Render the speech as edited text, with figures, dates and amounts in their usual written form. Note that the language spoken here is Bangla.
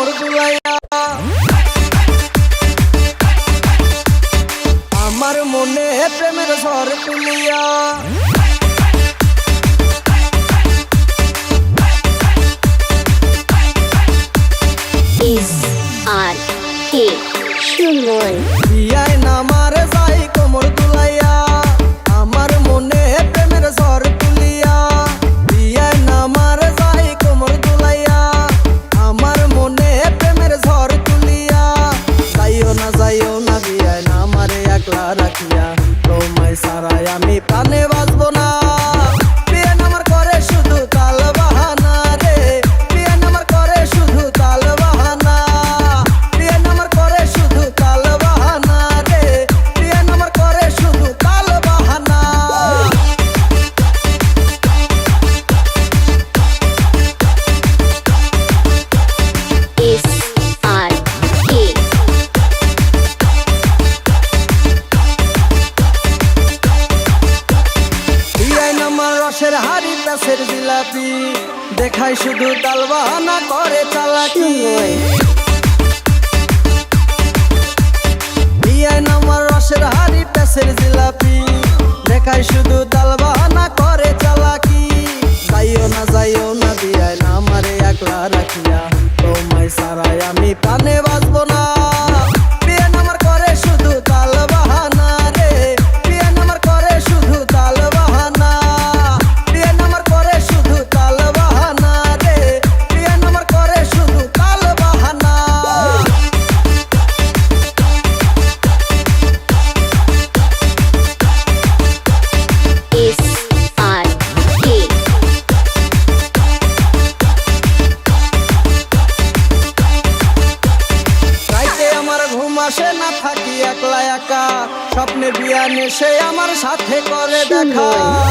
কোমর দুলাইয়া আমার মনে প্রেমের ঝড় তুলিয়া SRK সুমন বিয়ায় নামার যাই কোমর দুলাইয়া আমার মনে প্রেমের ঝড় তুলিয়া বিয়ায় নামার যাই কোমর দুলাইয়া আমার মনে প্রেমের ঝড় তুলিয়া যাইও না বিয়ায় নামারে একলা রাখিয়া তোমায় সারাই আমি প্রাণে বাঁচবো না রসের হাড়ি প্যাসের জিলাপি দেখায় শুধু ডাল বাহানা করে চালাকি বিয়ায় নামার রসের হাড়ি প্যাসের জিলাপি দেখায় শুধু ডাল বাহানা করে চালাকি যাইও না বিয়ায় নামারে একলা রাখিয়া তোমায় সারাই আমি প্রাণে বাঁচবো না আসে না থাকি একলা একা স্বপ্নে বিয়া নেশে আমার সাথে করে দেখা।